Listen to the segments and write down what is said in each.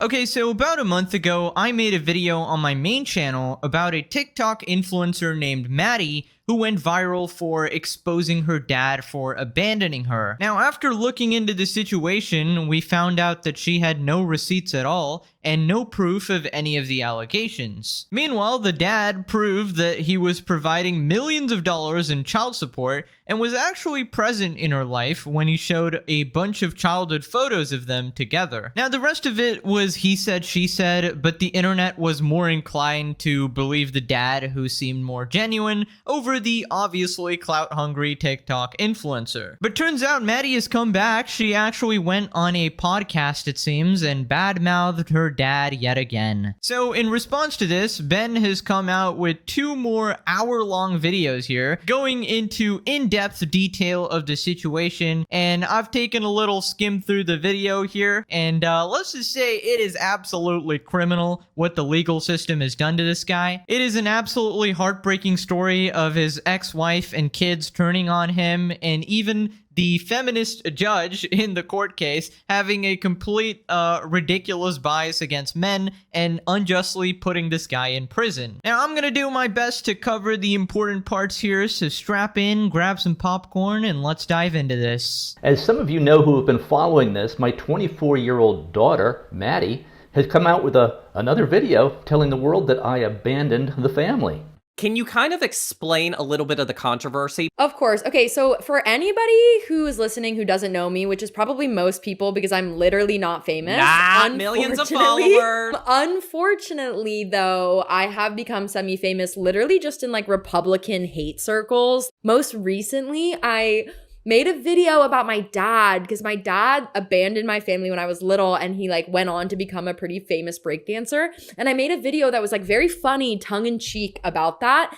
Okay, so about a month ago, I made a video on my main channel about a TikTok influencer named Maddie who went viral for exposing her dad for abandoning her. Now, after looking into the situation, we found out that she had no receipts at all and no proof of any of the allegations. Meanwhile, the dad proved that he was providing millions of dollars in child support and was actually present in her life when he showed a bunch of childhood photos of them together. Now, the rest of it was he said, she said, but the internet was more inclined to believe the dad, who seemed more genuine, over the obviously clout-hungry TikTok influencer. But turns out Maddie has come back. She actually went on a podcast, it seems, and badmouthed her dad yet again. So in response to this, Ben has come out with 2 more hour-long videos here, going into in-depth detail of the situation, and I've taken a little skim through the video here, and let's just say it is absolutely criminal what the legal system has done to this guy. It is an absolutely heartbreaking story of his ex-wife and kids turning on him, and even the feminist judge in the court case having a complete ridiculous bias against men and unjustly putting this guy in prison. Now, I'm gonna do my best to cover the important parts here, so strap in, grab some popcorn, and let's dive into this. As some of you know who have been following this, my 24-year-old daughter, Maddie, has come out with another video telling the world that I abandoned the family. Can you kind of explain a little bit of the controversy? Of course. Okay, so for anybody who is listening who doesn't know me, which is probably most people because I'm literally not famous. Nah, millions of followers. Unfortunately, though, I have become semi-famous literally just in like Republican hate circles. Most recently, I made a video about my dad because my dad abandoned my family when I was little, and he like went on to become a pretty famous breakdancer. And I made a video that was like very funny, tongue-in-cheek about that.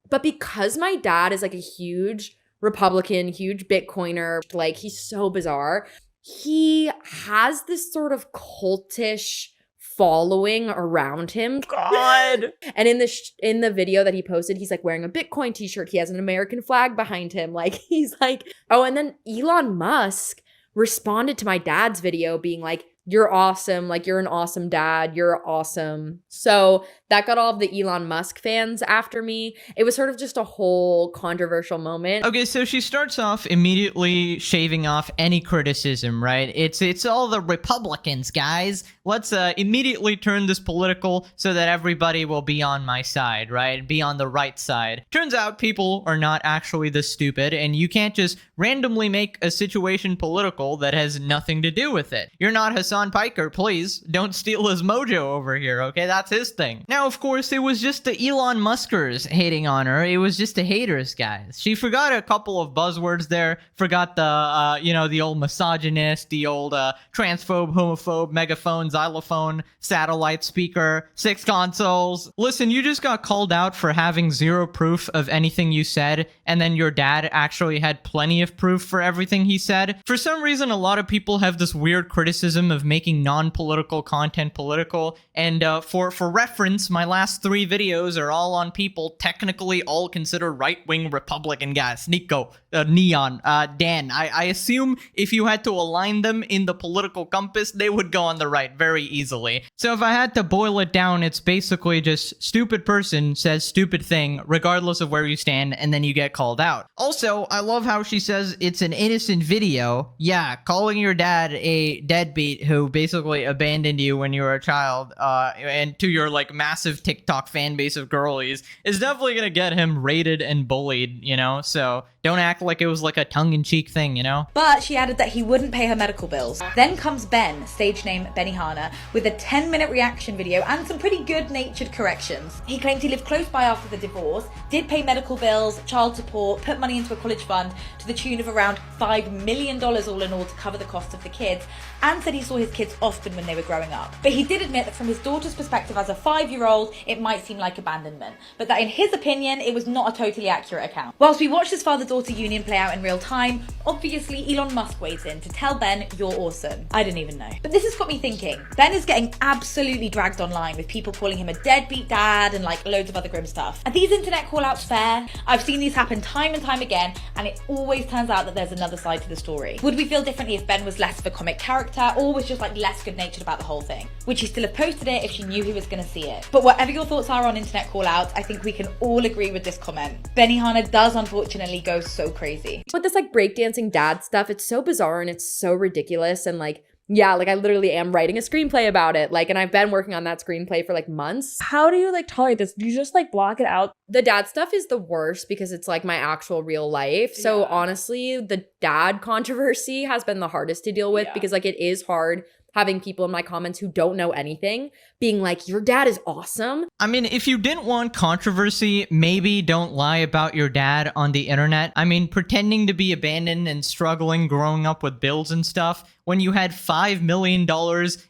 But because my dad is like a huge Republican, huge Bitcoiner, like he's so bizarre, he has this sort of cultish following around him. God. And in the video that he posted, he's like wearing a Bitcoin t-shirt. He has an American flag behind him. Like he's like, oh, and then Elon Musk responded to my dad's video being like, you're awesome. Like, you're an awesome dad. You're awesome. So that got all of the Elon Musk fans after me. It was sort of just a whole controversial moment. Okay, so she starts off immediately shaving off any criticism, right? It's all the Republicans, guys. Let's immediately turn this political so that everybody will be on my side, right? Be on the right side. Turns out people are not actually this stupid, and you can't just randomly make a situation political that has nothing to do with it. You're not Hassan Piker, please. Don't steal his mojo over here, okay? That's his thing. Now, of course, it was just the Elon Muskers hating on her. It was just the haters, guys. She forgot a couple of buzzwords there. Forgot the, the old misogynist, the old transphobe, homophobe, megaphone, xylophone, satellite speaker, 6 consoles. Listen, you just got called out for having 0 proof of anything you said, and then your dad actually had plenty of proof for everything he said. For some reason, a lot of people have this weird criticism of making non-political content political, and for reference, my last 3 videos are all on people technically all considered right-wing Republican guys. Nico, Neon, Dan. I assume if you had to align them in the political compass, they would go on the right very easily. So if I had to boil it down, it's basically just stupid person says stupid thing regardless of where you stand, and then you get called out. Also, I love how she says it's an innocent video. Yeah, calling your dad a deadbeat who basically abandoned you when you were a child, and to your like massive TikTok fan base of girlies is definitely gonna get him rated and bullied, so don't act like it was like a tongue-in-cheek thing, But she added that he wouldn't pay her medical bills. Then comes Ben, stage name Benihana, with a 10-minute reaction video and some pretty good-natured corrections. He claimed he lived close by after the divorce, did pay medical bills, child support, put money into a college fund to the tune of around $5 million all in all to cover the cost of the kids, and said he saw his kids often when they were growing up. But he did admit that from his daughter's perspective as a 5-year-old, it might seem like abandonment, but that in his opinion, it was not a totally accurate account. Whilst we watched his father-daughter daughter union play out in real time, obviously Elon Musk weighs in to tell Ben, you're awesome. I didn't even know. But this has got me thinking. Ben is getting absolutely dragged online with people calling him a deadbeat dad and like loads of other grim stuff. Are these internet call-outs fair? I've seen these happen time and time again, and it always turns out that there's another side to the story. Would we feel differently if Ben was less of a comic character or was just like less good-natured about the whole thing? Would she still have posted it if she knew he was gonna see it? But whatever your thoughts are on internet call-outs, I think we can all agree with this comment. Benihana does unfortunately go so crazy. With this like breakdancing dad stuff, it's so bizarre and it's so ridiculous. And like, yeah, like I literally am writing a screenplay about it. Like, and I've been working on that screenplay for like months. How do you like tolerate this? Do you just like block it out? The dad stuff is the worst because it's like my actual real life. So honestly, the dad controversy has been the hardest to deal with because like it is hard having people in my comments who don't know anything being like, your dad is awesome. I mean, if you didn't want controversy, maybe don't lie about your dad on the internet. I mean, pretending to be abandoned and struggling growing up with bills and stuff when you had $5 million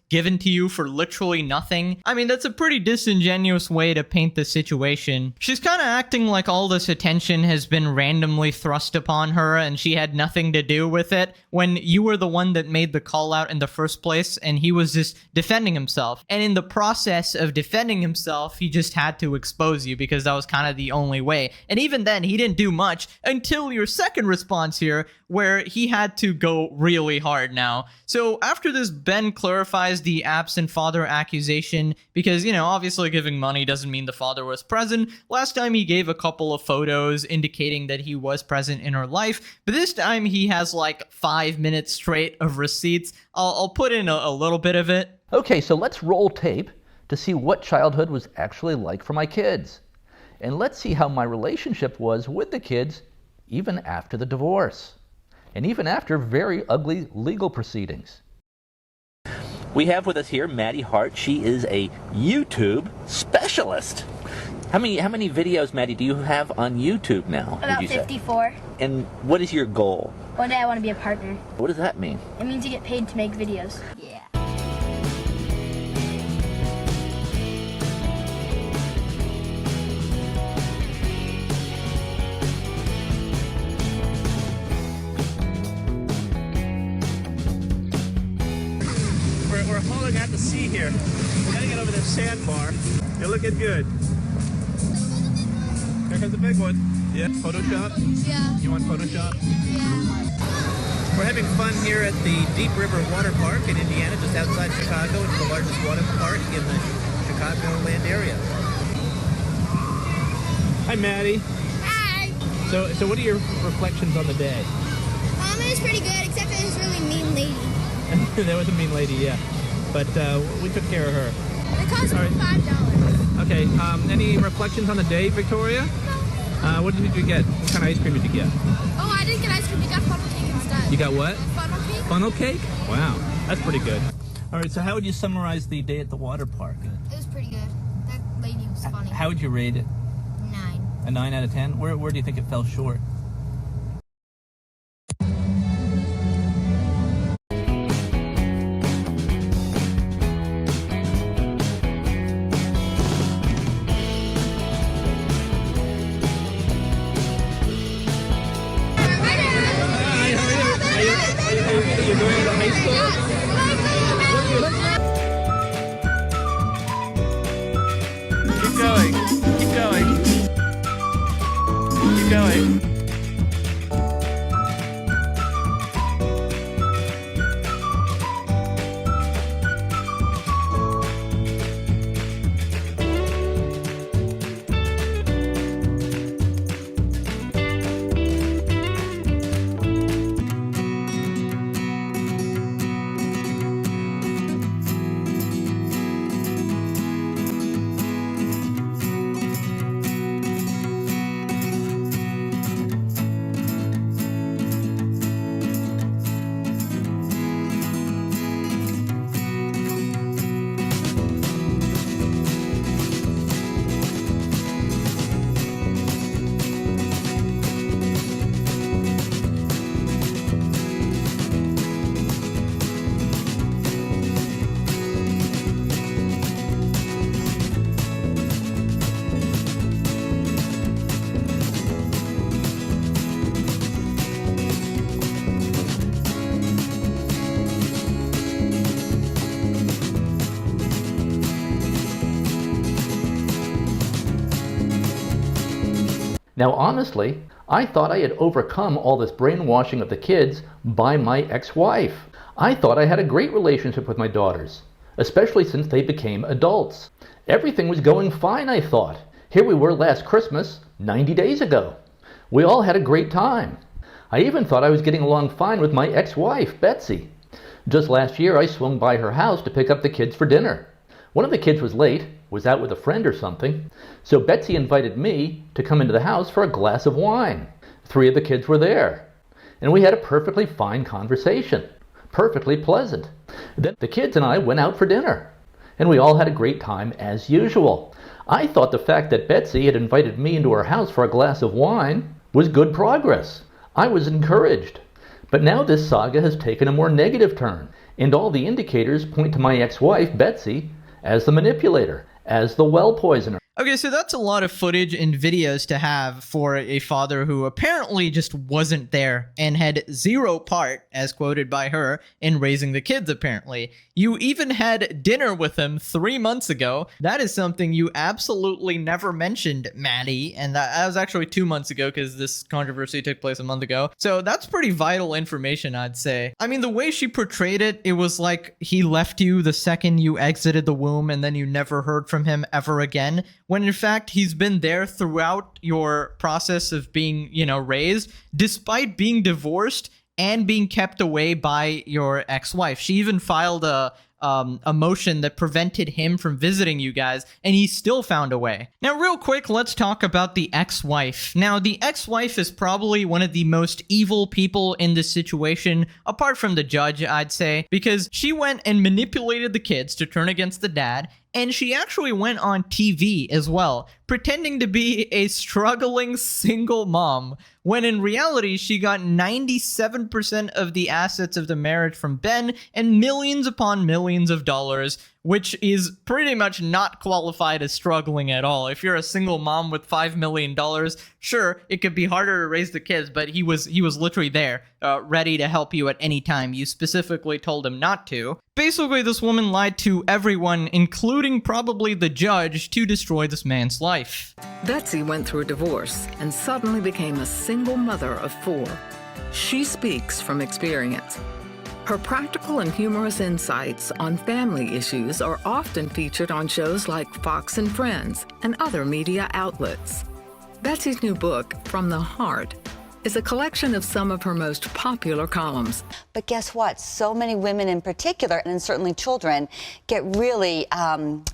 given to you for literally nothing. I mean, that's a pretty disingenuous way to paint the situation. She's kind of acting like all this attention has been randomly thrust upon her and she had nothing to do with it when you were the one that made the call out in the first place and he was just defending himself. And in the process of defending himself, he just had to expose you because that was kind of the only way. And even then, he didn't do much until your second response here, where he had to go really hard now. So after this, Ben clarifies the absent father accusation because, you know, obviously giving money doesn't mean the father was present. Last time he gave a couple of photos indicating that he was present in her life, but this time he has like 5 minutes straight of receipts. I'll put in a little bit of it. Okay, so let's roll tape to see what childhood was actually like for my kids. And let's see how my relationship was with the kids even after the divorce. And even after very ugly legal proceedings. We have with us here Maddie Hart. She is a YouTube specialist. How many videos, Maddie, do you have on YouTube now? About 54. And what is your goal? One day I want to be a partner. What does that mean? It means you get paid to make videos. Yeah. We're hauling out to sea here. We gotta get over this sandbar. You're looking good. Here comes the big one. Yeah, Photoshop? Yeah. You want Photoshop? Yeah. We're having fun here at the Deep River Water Park in Indiana, just outside Chicago. It's the largest water park in the Chicagoland area. Hi, Maddie. Hi. So what are your reflections on the day? It was pretty good, except it was really mean lady. There was a mean lady, yeah. But we took care of her. It cost me $5. Okay, any reflections on the day, Victoria? No. What did you get? What kind of ice cream did you get? Oh, I didn't get ice cream. You got funnel cake instead. You got what? Funnel cake? Funnel cake? Wow, that's pretty good. All right, so how would you summarize the day at the water park? It was pretty good. That lady was funny. How would you rate it? 9. A 9 out of 10? Where do you think it fell short? You're going to high school? Keep going. Keep going. Keep going. Now honestly, I thought I had overcome all this brainwashing of the kids by my ex-wife. I thought I had a great relationship with my daughters, especially since they became adults. Everything was going fine, I thought. Here we were last Christmas, 90 days ago. We all had a great time. I even thought I was getting along fine with my ex-wife, Betsy. Just last year, I swung by her house to pick up the kids for dinner. One of the kids was late, was out with a friend or something, so Betsy invited me to come into the house for a glass of wine. 3 of the kids were there, and we had a perfectly fine conversation, perfectly pleasant. Then the kids and I went out for dinner, and we all had a great time as usual. I thought the fact that Betsy had invited me into her house for a glass of wine was good progress. I was encouraged. But now this saga has taken a more negative turn, and all the indicators point to my ex-wife, Betsy, as the manipulator, as the well poisoner. Okay, so that's a lot of footage and videos to have for a father who apparently just wasn't there and had zero part, as quoted by her, in raising the kids, apparently. You even had dinner with him 3 months ago. That is something you absolutely never mentioned, Maddie, and that was actually 2 months ago because this controversy took place a month ago. So that's pretty vital information, I'd say. I mean, the way she portrayed it, it was like he left you the second you exited the womb and then you never heard from him ever again, when in fact he's been there throughout your process of being, raised, despite being divorced and being kept away by your ex-wife. She even filed a motion that prevented him from visiting you guys, and he still found a way. Now, real quick, let's talk about the ex-wife. Now, the ex-wife is probably one of the most evil people in this situation, apart from the judge, I'd say, because she went and manipulated the kids to turn against the dad, and she actually went on TV as well, pretending to be a struggling single mom, when in reality she got 97% of the assets of the marriage from Ben and millions upon millions of dollars, which is pretty much not qualified as struggling at all. If you're a single mom with $5 million, sure, it could be harder to raise the kids, but he was literally there, ready to help you at any time. You specifically told him not to. Basically, this woman lied to everyone, including probably the judge, to destroy this man's life. Betsy went through a divorce and suddenly became a single mother of 4. She speaks from experience. Her practical and humorous insights on family issues are often featured on shows like Fox and Friends and other media outlets. Betsy's new book, From the Heart, is a collection of some of her most popular columns. But guess what? So many women in particular, and certainly children, get really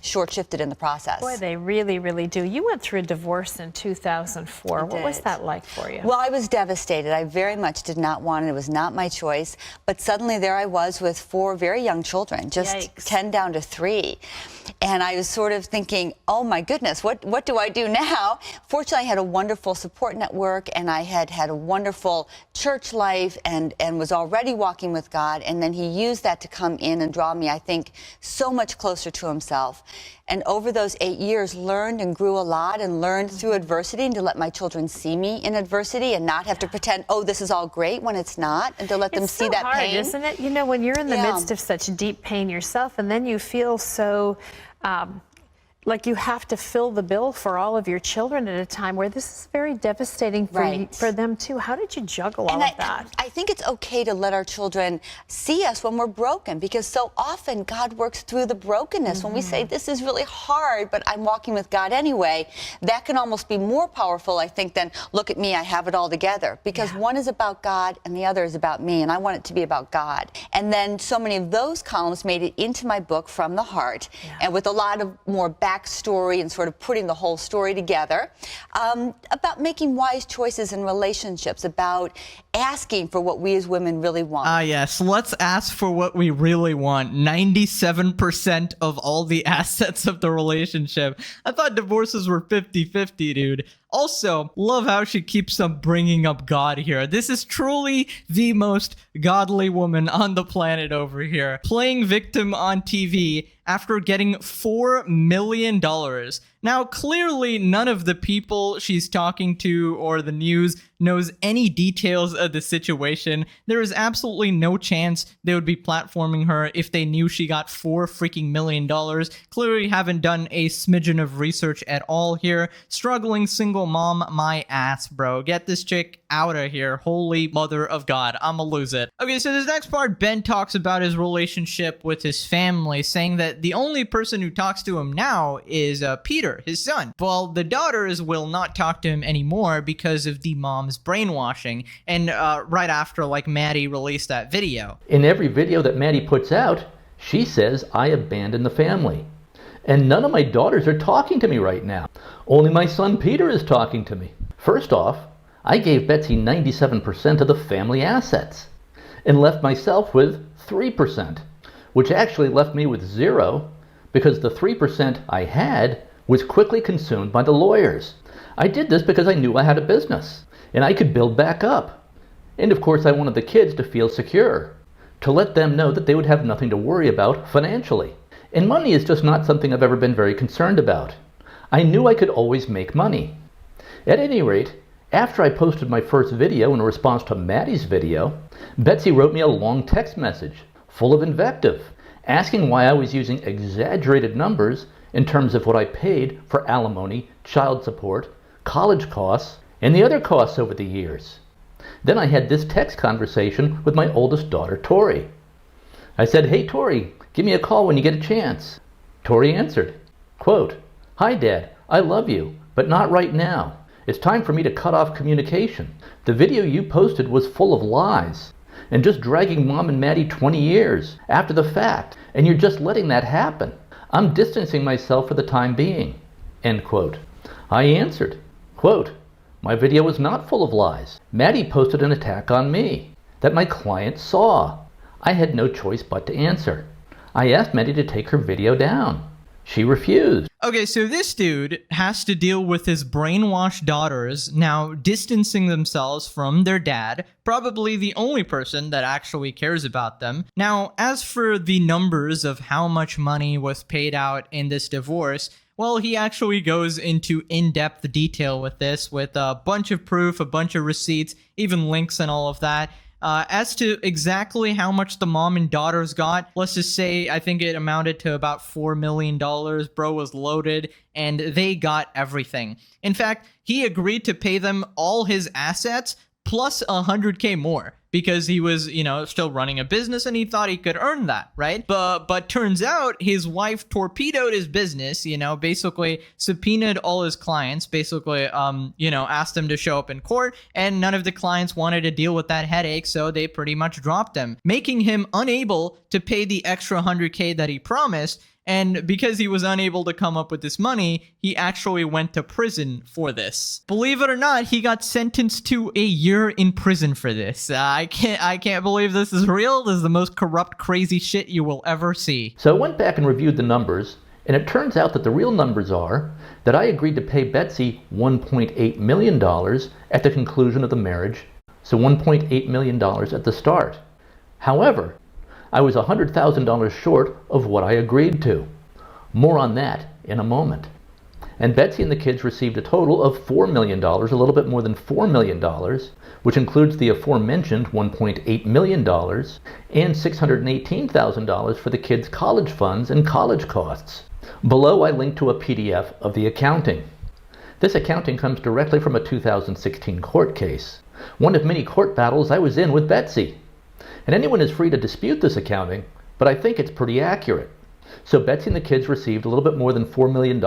short-shifted in the process. Boy, they really, really do. You went through a divorce in 2004. What was that like for you? Well, I was devastated. I very much did not want it. It was not my choice. But suddenly there I was with 4 very young children, just Yikes. 10 down to 3. And I was sort of thinking, oh my goodness, what do I do now? Fortunately, I had a wonderful support network, and I had a wonderful church life and was already walking with God. And then he used that to come in and draw me, I think, so much closer to himself. And over those 8 years, learned and grew a lot, and learned through adversity, and to let my children see me in adversity and not have to pretend, oh, this is all great, when it's not, and to let them see that hard, pain. Isn't it? When you're in the midst of such deep pain yourself, and then you feel so like you have to fill the bill for all of your children at a time where this is very devastating for them too. How did you juggle all of that? I think it's okay to let our children see us when we're broken, because so often God works through the brokenness. When we say, this is really hard, but I'm walking with God anyway, that can almost be more powerful, I think, than look at me, I have it all together. Because one is about God and the other is about me, and I want it to be about God. And then so many of those columns made it into my book, From the Heart, and with a lot of more backstory and sort of putting the whole story together, about making wise choices in relationships, about asking for what we as women really want. Yes, let's ask for what we really want. 97% of all the assets of the relationship. I thought divorces were 50-50, dude. Also, love how she keeps on bringing up God here. This is truly the most godly woman on the planet over here, playing victim on TV after getting $4 million. Now, clearly, none of the people she's talking to or the news knows any details of the situation. There is absolutely no chance they would be platforming her if they knew she got $4 freaking million. Clearly haven't done a smidgen of research at all here. Struggling single mom, my ass, bro. Get this chick out of here. Holy mother of God. I'ma lose it. Okay, so this next part, Ben talks about his relationship with his family, saying that the only person who talks to him now is Peter, his son. Well, the daughters will not talk to him anymore because of the mom's brainwashing, and right after, like, Maddie released that video. In every video that Maddie puts out, she says I abandoned the family. And none of my daughters are talking to me right now. Only my son Peter is talking to me. First off, I gave Betsy 97% of the family assets and left myself with 3%, which actually left me with 0 because the 3% I had was quickly consumed by the lawyers. I did this because I knew I had a business and I could build back up. And of course I wanted the kids to feel secure, to let them know that they would have nothing to worry about financially. And money is just not something I've ever been very concerned about. I knew I could always make money. At any rate, after I posted my first video in response to Maddie's video, Betsy wrote me a long text message full of invective, asking why I was using exaggerated numbers in terms of what I paid for alimony, child support, college costs, and the other costs over the years. Then I had this text conversation with my oldest daughter, Tori. I said, "Hey Tori, give me a call when you get a chance." Tori answered, quote, "Hi Dad, I love you, but not right now. It's time for me to cut off communication. The video you posted was full of lies and just dragging Mom and Maddie 20 years after the fact, and you're just letting that happen. I'm distancing myself for the time being." End quote. I answered, quote, "My video was not full of lies. Maddie posted an attack on me that my client saw. I had no choice but to answer. I asked Maddie to take her video down. She refused." Okay, so this dude has to deal with his brainwashed daughters now distancing themselves from their dad, probably the only person that actually cares about them. Now, as for the numbers of how much money was paid out in this divorce, well, he actually goes into in-depth detail with this, with a bunch of proof, a bunch of receipts, even links and all of that. As to exactly how much the mom and daughters got, let's just say I think it amounted to about $4 million. Bro was loaded, and they got everything. In fact, he agreed to pay them all his assets plus $100K more because he was, still running a business and he thought he could earn that, right? But turns out his wife torpedoed his business, basically subpoenaed all his clients, basically, asked them to show up in court, and none of the clients wanted to deal with that headache, so they pretty much dropped him, making him unable to pay the extra $100K that he promised. And because he was unable to come up with this money, he actually went to prison for this. Believe it or not, he got sentenced to a year in prison for this. I can't believe this is real. This is the most corrupt, crazy shit you will ever see. So I went back and reviewed the numbers, and it turns out that the real numbers are that I agreed to pay Betsy $1.8 million at the conclusion of the marriage, so $1.8 million at the start. However, I was $100,000 short of what I agreed to. More on that in a moment. And Betsy and the kids received a total of $4 million, a little bit more than $4 million, which includes the aforementioned $1.8 million and $618,000 for the kids' college funds and college costs. Below, I linked to a PDF of the accounting. This accounting comes directly from a 2016 court case, one of many court battles I was in with Betsy. And anyone is free to dispute this accounting, but I think it's pretty accurate. So Betsy and the kids received a little bit more than $4 million,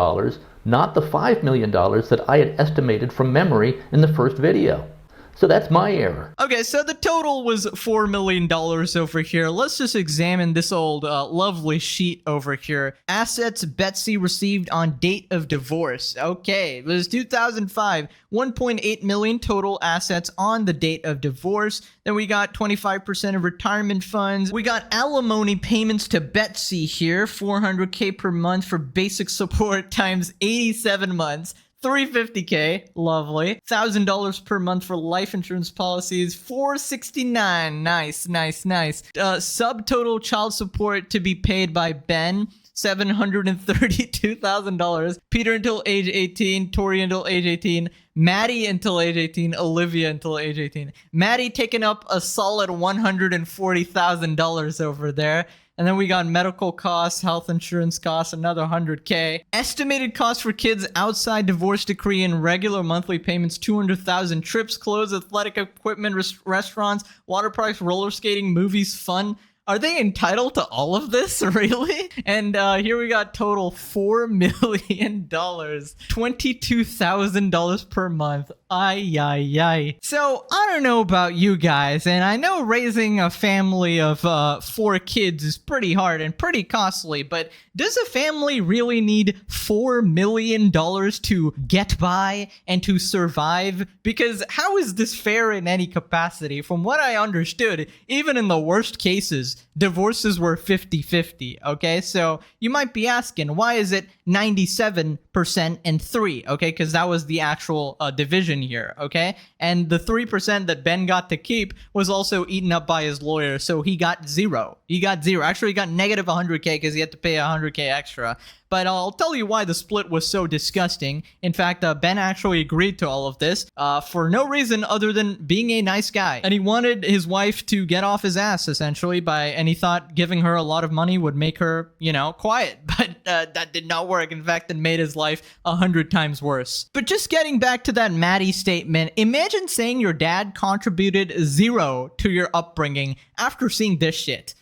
not the $5 million that I had estimated from memory in the first video. So that's my error. Okay, so the total was $4 million over here. Let's just examine this old lovely sheet over here. Assets Betsy received on date of divorce. Okay, it was 2005. 1.8 million total assets on the date of divorce. Then we got 25% of retirement funds. We got alimony payments to Betsy here. $400K per month for basic support times 87 months. $350K, lovely. $1,000 per month for life insurance policies. $469, nice. Subtotal child support to be paid by Ben, $732,000. Peter until age 18. Tori until age 18. Maddie until age 18. Olivia until age 18. Maddie taking up a solid $140,000 over there. And then we got medical costs, health insurance costs, another $100K. Estimated costs for kids outside divorce decree and regular monthly payments, $200,000. Trips, clothes, athletic equipment, restaurants, water parks, roller skating, movies, fun. Are they entitled to all of this, really? And here we got total $4 million, $22,000 per month. Ay, ay, ay. So, I don't know about you guys, and I know raising a family of 4 kids is pretty hard and pretty costly, but does a family really need $4 million to get by and to survive? Because how is this fair in any capacity? From what I understood, even in the worst cases, divorces were 50-50, okay? So you might be asking, why is it 97% and 3, okay? Because that was the actual division here, okay? And the 3% that Ben got to keep was also eaten up by his lawyer, so he got 0. He got 0. Actually, he got negative $100K because he had to pay $100K extra. But I'll tell you why the split was so disgusting. In fact, Ben actually agreed to all of this for no reason other than being a nice guy. And he wanted his wife to get off his ass, essentially, and he thought giving her a lot of money would make her, quiet. But that did not work. In fact, it made his life 100 times worse. But just getting back to that Maddie statement, imagine saying your dad contributed 0 to your upbringing after seeing this shit.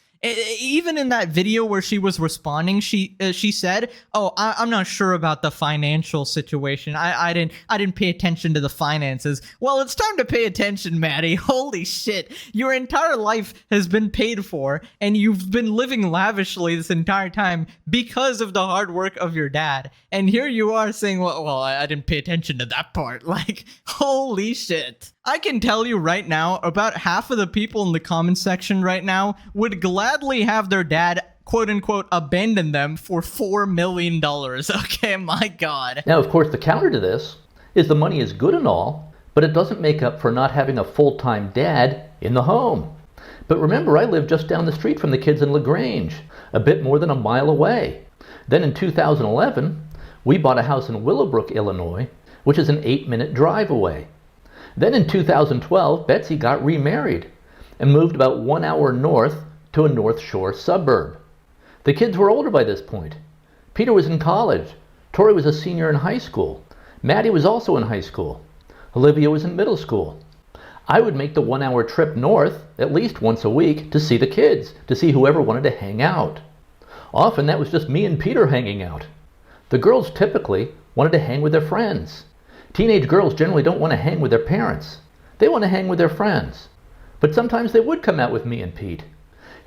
Even in that video where she was responding, she said, "Oh, I'm not sure about the financial situation. I didn't pay attention to the finances." Well, it's time to pay attention, Maddie. Holy shit! Your entire life has been paid for, and you've been living lavishly this entire time because of the hard work of your dad. And here you are saying, "Well, I didn't pay attention to that part." Like, holy shit! I can tell you right now, about half of the people in the comments section right now would gladly have their dad, quote unquote, abandon them for $4 million. Okay, my God. Now, of course, the counter to this is the money is good and all, but it doesn't make up for not having a full-time dad in the home. But remember, I live just down the street from the kids in LaGrange, a bit more than a mile away. Then in 2011, we bought a house in Willowbrook, Illinois, which is an 8-minute drive away. Then in 2012, Betsy got remarried and moved about 1 hour north to a North Shore suburb. The kids were older by this point. Peter was in college. Tori was a senior in high school. Maddie was also in high school. Olivia was in middle school. I would make the 1 hour trip north at least once a week to see the kids, to see whoever wanted to hang out. Often that was just me and Peter hanging out. The girls typically wanted to hang with their friends. Teenage girls generally don't want to hang with their parents. They want to hang with their friends. But sometimes they would come out with me and Pete.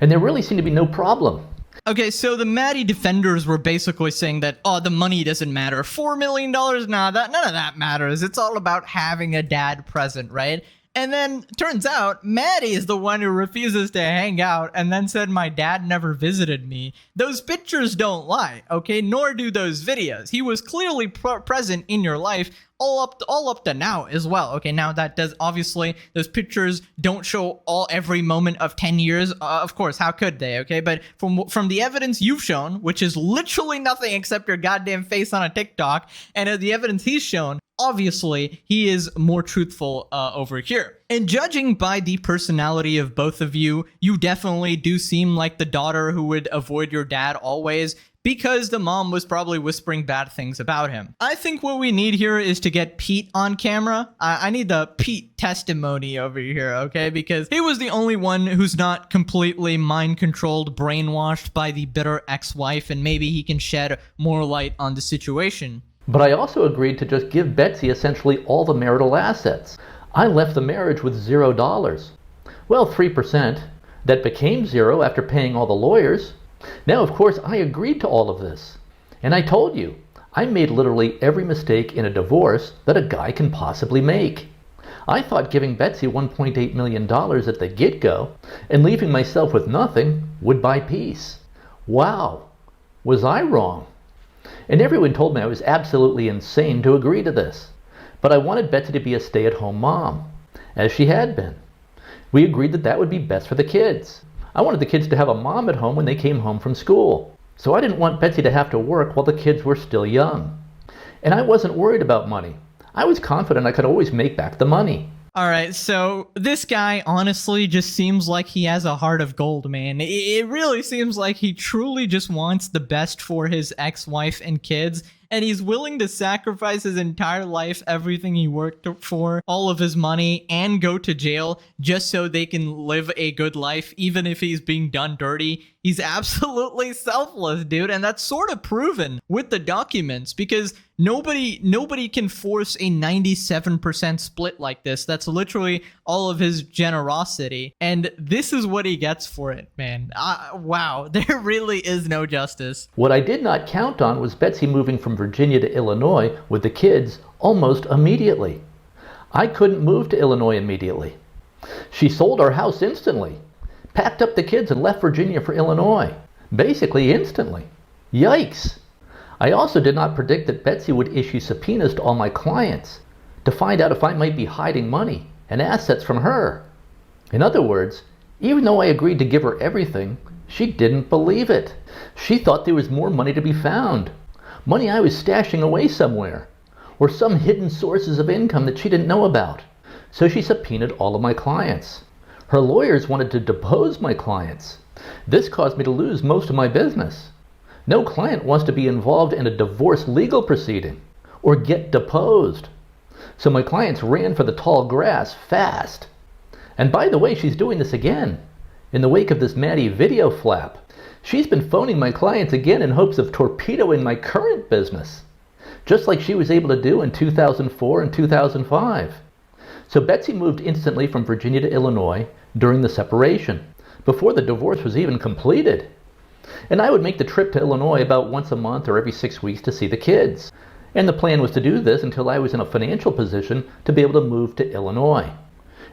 And there really seemed to be no problem. Okay, so the Maddie defenders were basically saying that, oh, the money doesn't matter. $4 million? Nah, none of that matters. It's all about having a dad present, right? And then turns out Maddie is the one who refuses to hang out and then said my dad never visited me. Those pictures don't lie, okay? Nor do those videos. He was clearly present in your life all up to now as well. Okay, now that does obviously those pictures don't show every moment of 10 years. Of course, how could they? Okay, but from the evidence you've shown, which is literally nothing except your goddamn face on a TikTok, and the evidence he's shown, obviously he is more truthful over here. And judging by the personality of both of you, you definitely do seem like the daughter who would avoid your dad always, because the mom was probably whispering bad things about him. I think what we need here is to get Pete on camera. I need the Pete testimony over here, okay? Because he was the only one who's not completely mind-controlled, brainwashed by the bitter ex-wife, and maybe he can shed more light on the situation. But I also agreed to just give Betsy essentially all the marital assets. I left the marriage with $0. Well, 3%. That became 0 after paying all the lawyers. Now, of course, I agreed to all of this. And I told you, I made literally every mistake in a divorce that a guy can possibly make. I thought giving Betsy $1.8 million at the get-go and leaving myself with nothing would buy peace. Wow, was I wrong? And everyone told me I was absolutely insane to agree to this. But I wanted Betsy to be a stay-at-home mom, as she had been. We agreed that that would be best for the kids. I wanted the kids to have a mom at home when they came home from school. So I didn't want Betsy to have to work while the kids were still young. And I wasn't worried about money. I was confident I could always make back the money. All right, so this guy honestly just seems like he has a heart of gold, man. It really seems like he truly just wants the best for his ex-wife and kids, and he's willing to sacrifice his entire life, everything he worked for, all of his money, and go to jail just so they can live a good life, even if he's being done dirty. He's absolutely selfless, dude, and that's sort of proven with the documents, because nobody can force a 97% split like this. That's literally all of his generosity, and this is what he gets for it, man. Wow, there really is no justice. What I did not count on was Betsy moving from Virginia to Illinois with the kids almost immediately. I couldn't move to Illinois immediately. She sold our house instantly, packed up the kids and left Virginia for Illinois. Basically instantly. Yikes! I also did not predict that Betsy would issue subpoenas to all my clients to find out if I might be hiding money and assets from her. In other words, even though I agreed to give her everything, she didn't believe it. She thought there was more money to be found. Money I was stashing away somewhere, or some hidden sources of income that she didn't know about. So she subpoenaed all of my clients. Her lawyers wanted to depose my clients. This caused me to lose most of my business. No client wants to be involved in a divorce legal proceeding or get deposed. So my clients ran for the tall grass fast. And by the way, she's doing this again. In the wake of this Maddie video flap, she's been phoning my clients again in hopes of torpedoing my current business, just like she was able to do in 2004 and 2005. So Betsy moved instantly from Virginia to Illinois during the separation, before the divorce was even completed. And I would make the trip to Illinois about once a month or every 6 weeks to see the kids. And the plan was to do this until I was in a financial position to be able to move to Illinois.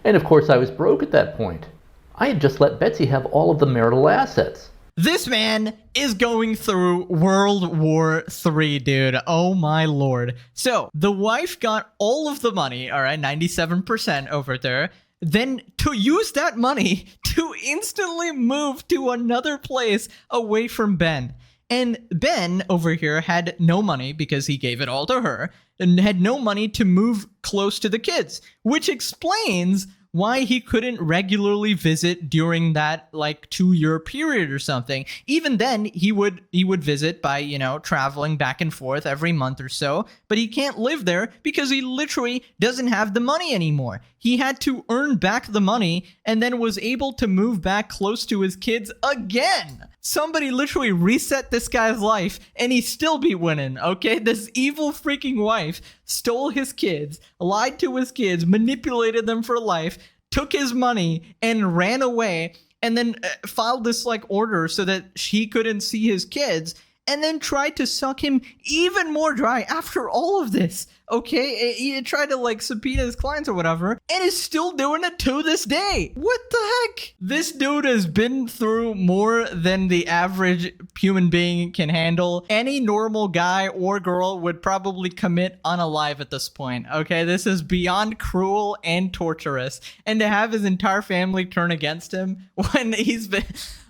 And of course I was broke at that point. I had just let Betsy have all of the marital assets. This man is going through World War III, dude. Oh my lord. So, the wife got all of the money, alright, 97% over there. Then to use that money to instantly move to another place away from Ben. And Ben over here had no money because he gave it all to her and had no money to move close to the kids, which explains why he couldn't regularly visit during that like 2-year period or something. Even then, he would visit by, you know, traveling back and forth every month or so, but he can't live there because he literally doesn't have the money anymore. He had to earn back the money and then was able to move back close to his kids again. Somebody literally reset this guy's life and he'd still be winning, okay? This evil freaking wife stole his kids, lied to his kids, manipulated them for life, took his money and ran away, and then filed this like order so that she couldn't see his kids, and then tried to suck him even more dry after all of this. Okay, he tried to like subpoena his clients or whatever, and is still doing it to this day. What the heck? This dude has been through more than the average human being can handle. Any normal guy or girl would probably commit unalive at this point. Okay, this is beyond cruel and torturous. And to have his entire family turn against him when he's been...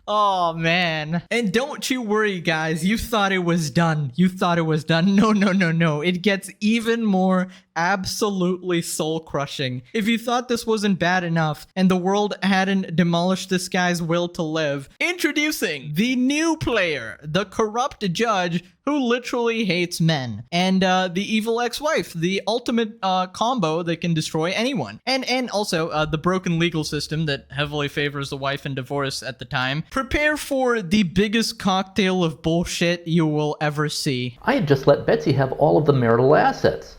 Oh, man. And don't you worry, guys. You thought it was done. You thought it was done. No, no, no, no. It gets even more absolutely soul-crushing. If you thought this wasn't bad enough and the world hadn't demolished this guy's will to live, introducing the new player, the corrupt judge who literally hates men, and the evil ex-wife, the ultimate combo that can destroy anyone, and also the broken legal system that heavily favors the wife in divorce at the time. Prepare for the biggest cocktail of bullshit you will ever see. I had just let Betsy have all of the marital assets.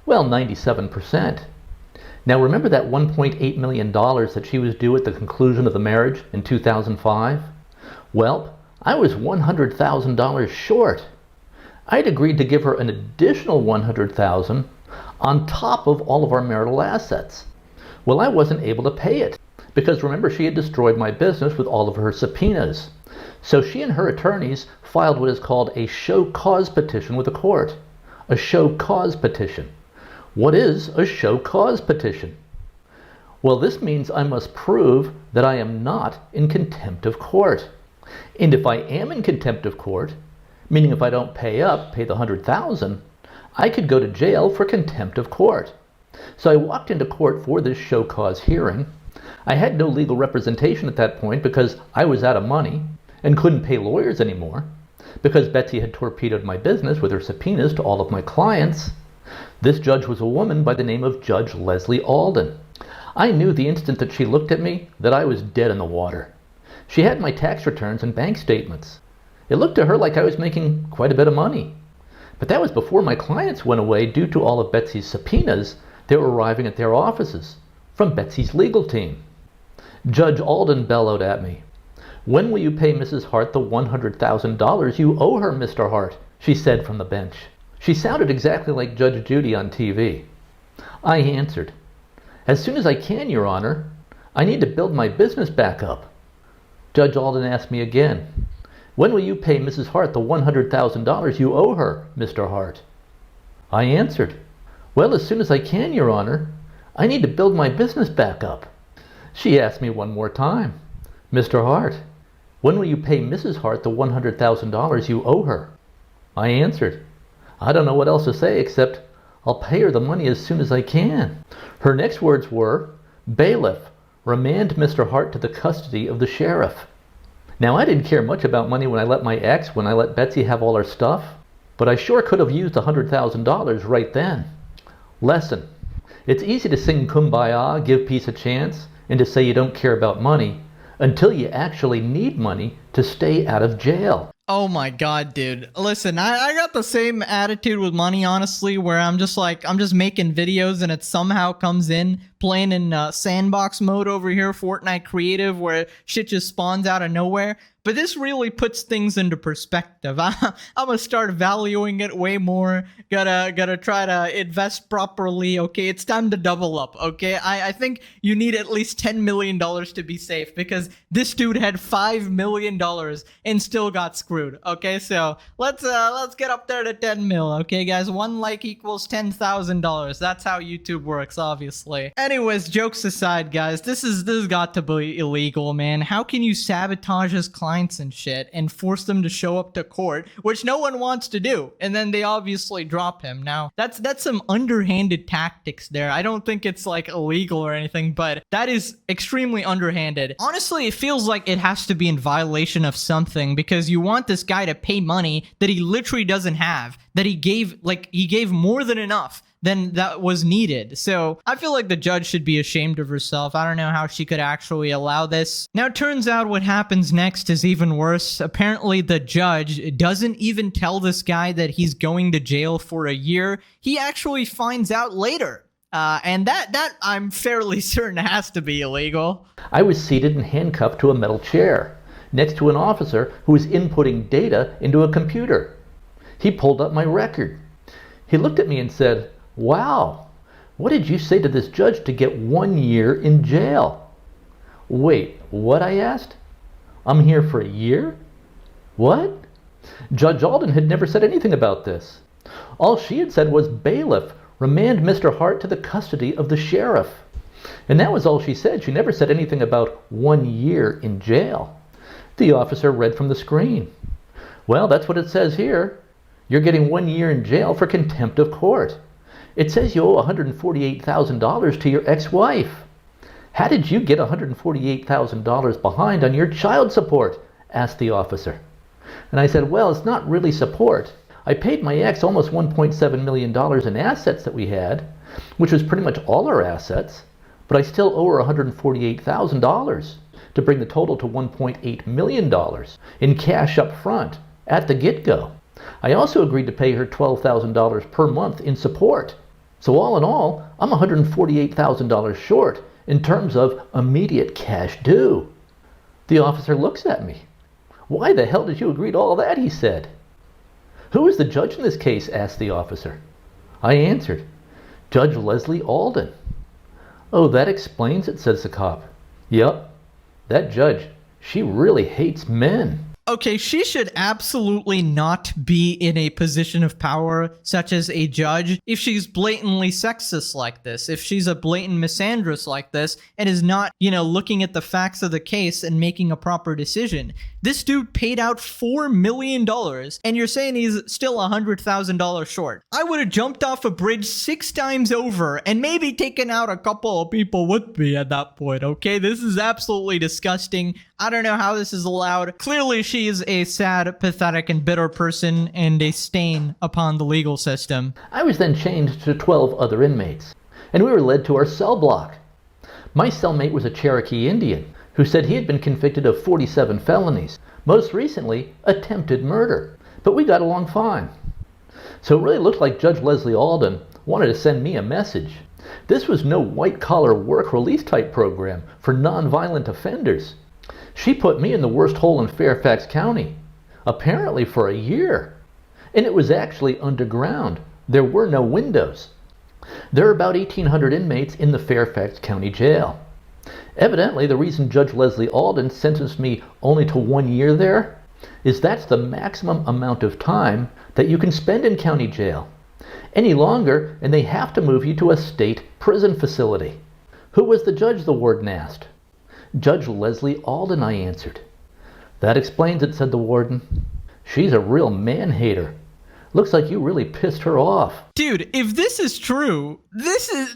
Well, 97%. Now remember that $1.8 million that she was due at the conclusion of the marriage in 2005? Well, I was $100,000 short. I'd agreed to give her an additional $100,000 on top of all of our marital assets. Well, I wasn't able to pay it because remember she had destroyed my business with all of her subpoenas. So she and her attorneys filed what is called a show cause petition with the court. A show cause petition. What is a show cause petition? Well, this means I must prove that I am not in contempt of court. And if I am in contempt of court, meaning if I don't pay up, pay the $100,000, I could go to jail for contempt of court. So I walked into court for this show cause hearing. I had no legal representation at that point because I was out of money and couldn't pay lawyers anymore, because Betsy had torpedoed my business with her subpoenas to all of my clients. This judge was a woman by the name of Judge Leslie Alden. I knew the instant that she looked at me that I was dead in the water. She had my tax returns and bank statements. It looked to her like I was making quite a bit of money. But that was before my clients went away due to all of Betsy's subpoenas that were arriving at their offices from Betsy's legal team. Judge Alden bellowed at me. "When will you pay Mrs. Hart the $100,000 you owe her, Mr. Hart?" she said from the bench. She sounded exactly like Judge Judy on TV. I answered, "As soon as I can, Your Honor. I need to build my business back up." Judge Alden asked me again, "When will you pay Mrs. Hart the $100,000 you owe her, Mr. Hart?" I answered, "Well, as soon as I can, Your Honor. I need to build my business back up." She asked me one more time, "Mr. Hart, when will you pay Mrs. Hart the $100,000 you owe her?" I answered, "I don't know what else to say except I'll pay her the money as soon as I can." Her next words were, "Bailiff, remand Mr. Hart to the custody of the sheriff." Now, I didn't care much about money when I let Betsy have all her stuff, but I sure could have used $100,000 right then. Lesson. It's easy to sing Kumbaya, give peace a chance, and to say you don't care about money until you actually need money to stay out of jail. Oh my god, dude. Listen, I got the same attitude with money, honestly, where I'm just making videos and it somehow comes in playing in sandbox mode over here, Fortnite creative, where shit just spawns out of nowhere. But this really puts things into perspective. I'm gonna start valuing it way more. Gotta try to invest properly. Okay, it's time to double up. Okay, I think you need at least $10 million to be safe, because this dude had $5 million and still got screwed. Okay, so let's get up there to 10 mil. Okay, guys, 1 like equals $10,000. That's how YouTube works, obviously. Anyways, jokes aside, guys, this has got to be illegal, man. How can you sabotage his clients and shit and force them to show up to court, which no one wants to do, and then they obviously drop him? Now, that's some underhanded tactics there. I don't think it's like illegal or anything, but that is extremely underhanded. Honestly, it feels like it has to be in violation of something, because you want this guy to pay money that he literally doesn't have, that he gave more than enough than that was needed. So I feel like the judge should be ashamed of herself. I don't know how she could actually allow this. Now, it turns out what happens next is even worse. Apparently, the judge doesn't even tell this guy that he's going to jail for a year. He actually finds out later. And that I'm fairly certain has to be illegal. I was seated and handcuffed to a metal chair next to an officer who was inputting data into a computer. He pulled up my record. He looked at me and said, "Wow, what did you say to this judge to get 1 year in jail?" "Wait, what?" I asked. "I'm here for a year? What?" Judge Alden had never said anything about this. All she had said was, "Bailiff, remand Mr. Hart to the custody of the sheriff." And that was all she said. She never said anything about 1 year in jail. The officer read from the screen. "Well, that's what it says here. You're getting 1 year in jail for contempt of court. It says you owe $148,000 to your ex-wife. How did you get $148,000 behind on your child support?" asked the officer. And I said, "Well, it's not really support. I paid my ex almost $1.7 million in assets that we had, which was pretty much all our assets, but I still owe her $148,000 to bring the total to $1.8 million in cash up front at the get-go. I also agreed to pay her $12,000 per month in support. So all in all, I'm $148,000 short in terms of immediate cash due." The officer looks at me. "Why the hell did you agree to all that?" he said. "Who is the judge in this case?" asked the officer. I answered, "Judge Leslie Alden." "Oh, that explains it," says the cop. "Yup, that judge, she really hates men." Okay, she should absolutely not be in a position of power, such as a judge, if she's blatantly sexist like this, if she's a blatant misandrist like this, and is not, looking at the facts of the case and making a proper decision. This dude paid out $4 million, and you're saying he's still $100,000 short. I would have jumped off a bridge 6 times over and maybe taken out a couple of people with me at that point, okay? This is absolutely disgusting. I don't know how this is allowed. Clearly, she is a sad, pathetic, and bitter person and a stain upon the legal system. I was then chained to 12 other inmates, and we were led to our cell block. My cellmate was a Cherokee Indian who said he had been convicted of 47 felonies, most recently attempted murder, but we got along fine. So it really looked like Judge Leslie Alden wanted to send me a message. This was no white-collar work release type program for non-violent offenders. She put me in the worst hole in Fairfax County, apparently for a year. And it was actually underground. There were no windows. There are about 1,800 inmates in the Fairfax County Jail. Evidently, the reason Judge Leslie Alden sentenced me only to 1 year there is that's the maximum amount of time that you can spend in county jail. Any longer, and they have to move you to a state prison facility. Who was the judge, the warden asked. Judge Leslie Alden, I answered. That explains it, said the warden. She's a real man-hater. Looks like you really pissed her off. Dude, if this is true, this is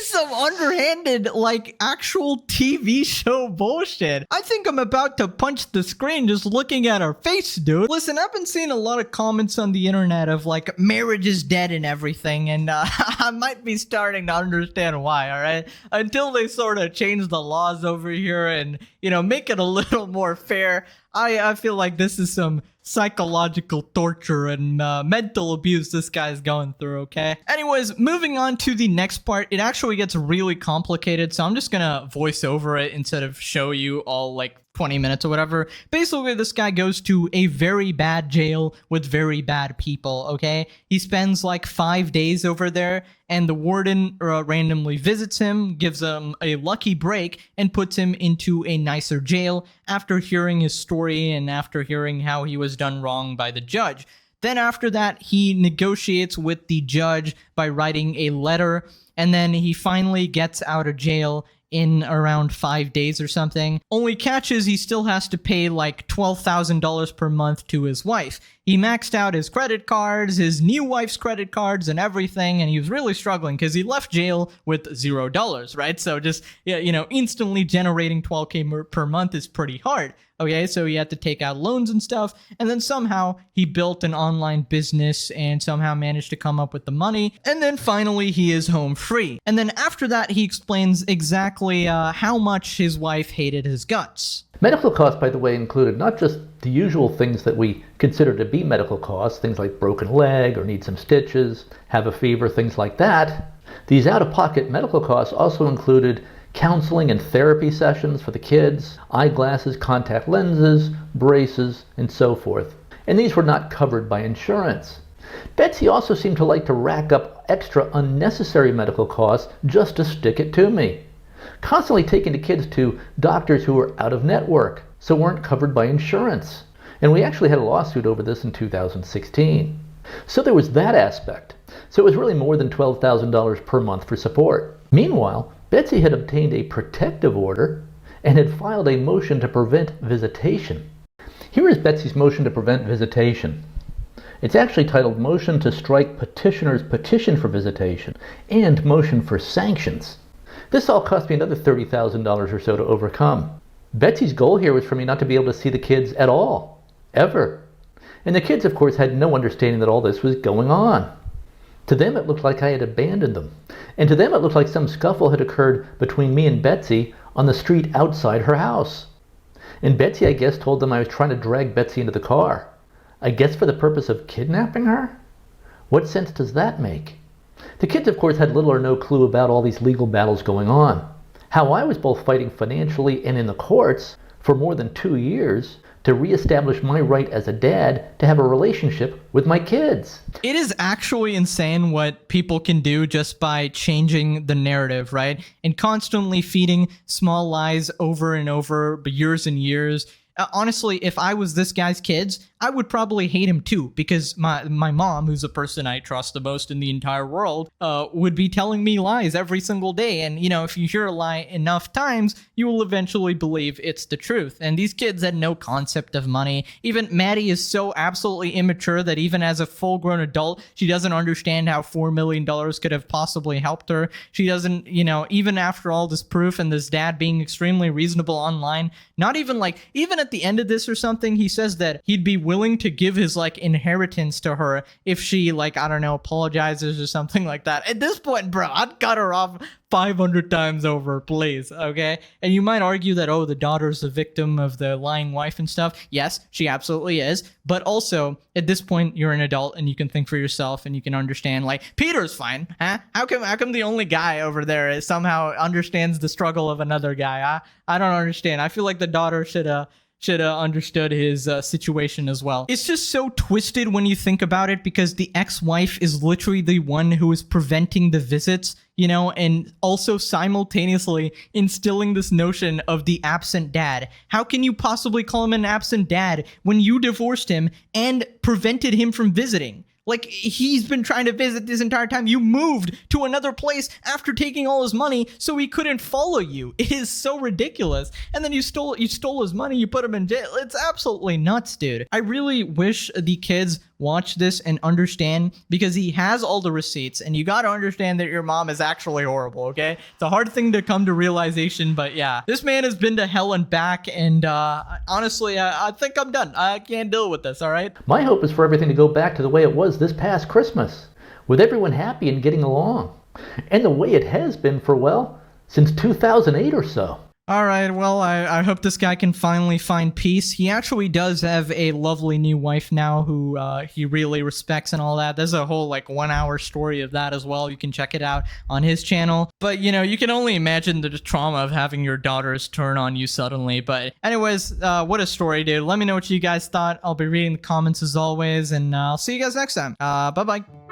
some underhanded, like, actual TV show bullshit. I think I'm about to punch the screen just looking at her face, dude. Listen, I've been seeing a lot of comments on the internet of, like, marriage is dead and everything, and I might be starting to understand why, alright? Until they sort of change the laws over here and, you know, make it a little more fair, I feel like this is some psychological torture and mental abuse this guy's going through, okay? Anyways, moving on to the next part, it actually gets really complicated, so I'm just gonna voice over it instead of show you all, like, 20 minutes or whatever. Basically, this guy goes to a very bad jail with very bad people, okay? He spends like 5 days over there, and the warden randomly visits him, gives him a lucky break, and puts him into a nicer jail after hearing his story and after hearing how he was done wrong by the judge. Then after that, he negotiates with the judge by writing a letter, and then he finally gets out of jail in around 5 days or something. Only catch is he still has to pay like $12,000 per month to his wife. He maxed out his credit cards, his new wife's credit cards and everything, and he was really struggling because he left jail with $0, right? So just, yeah, you know, instantly generating $12K per month is pretty hard. Okay, so he had to take out loans and stuff, and then somehow he built an online business and somehow managed to come up with the money, and then finally he is home free. And then after that, he explains exactly how much his wife hated his guts. Medical costs, by the way, included not just the usual things that we consider to be medical costs, things like broken leg or need some stitches, have a fever, things like that. These out-of-pocket medical costs also included counseling and therapy sessions for the kids, eyeglasses, contact lenses, braces, and so forth. And these were not covered by insurance. Betsy also seemed to like to rack up extra unnecessary medical costs just to stick it to me. Constantly taking the kids to doctors who were out of network, so weren't covered by insurance. And we actually had a lawsuit over this in 2016. So there was that aspect. So it was really more than $12,000 per month for support. Meanwhile, Betsy had obtained a protective order and had filed a motion to prevent visitation. Here is Betsy's motion to prevent visitation. It's actually titled Motion to Strike Petitioner's Petition for Visitation and Motion for Sanctions. This all cost me another $30,000 or so to overcome. Betsy's goal here was for me not to be able to see the kids at all, ever. And the kids, of course, had no understanding that all this was going on. To them, it looked like I had abandoned them. And to them, it looked like some scuffle had occurred between me and Betsy on the street outside her house. And Betsy, I guess, told them I was trying to drag Betsy into the car. I guess for the purpose of kidnapping her? What sense does that make? The kids, of course, had little or no clue about all these legal battles going on. How I was both fighting financially and in the courts for more than 2 years to reestablish my right as a dad to have a relationship with my kids. It is actually insane what people can do just by changing the narrative, right? And constantly feeding small lies over and over, years and years. Honestly, if I was this guy's kids, I would probably hate him too, because my mom, who's the person I trust the most in the entire world, would be telling me lies every single day. And, you know, if you hear a lie enough times, you will eventually believe it's the truth. And these kids had no concept of money. Even Maddie is so absolutely immature that even as a full-grown adult, she doesn't understand how $4 million could have possibly helped her. She doesn't, you know, even after all this proof and this dad being extremely reasonable online, not even like, even at the end of this or something, he says that he'd be willing to give his like inheritance to her if she, like, I don't know, apologizes or something like that. At this point, bro, I'd cut her off 500 times over, please, okay? And you might argue that, oh, the daughter's the victim of the lying wife and stuff. Yes, she absolutely is. But also, at this point, you're an adult and you can think for yourself and you can understand, like, Peter's fine, huh? How come the only guy over there is somehow understands the struggle of another guy, huh? I don't understand. I feel like the daughter should have understood his situation as well. It's just so twisted when you think about it, because the ex-wife is literally the one who is preventing the visits, you know, and also simultaneously instilling this notion of the absent dad. How can you possibly call him an absent dad when you divorced him and prevented him from visiting? Like, he's been trying to visit this entire time. You moved to another place after taking all his money so he couldn't follow you. It is so ridiculous. And then you stole his money, you put him in jail. It's absolutely nuts, dude. I really wish the kids watch this and understand, because he has all the receipts, and you got to understand that your mom is actually horrible, okay? It's a hard thing to come to realization, but yeah. This man has been to hell and back, and honestly, I think I'm done. I can't deal with this, all right? My hope is for everything to go back to the way it was this past Christmas, with everyone happy and getting along, and the way it has been for, well, since 2008 or so. All right, well, I hope this guy can finally find peace. He actually does have a lovely new wife now who he really respects and all that. There's a whole, like, 1-hour story of that as well. You can check it out on his channel. But, you know, you can only imagine the trauma of having your daughters turn on you suddenly. But anyways, what a story, dude. Let me know what you guys thought. I'll be reading the comments as always, and I'll see you guys next time. Bye-bye.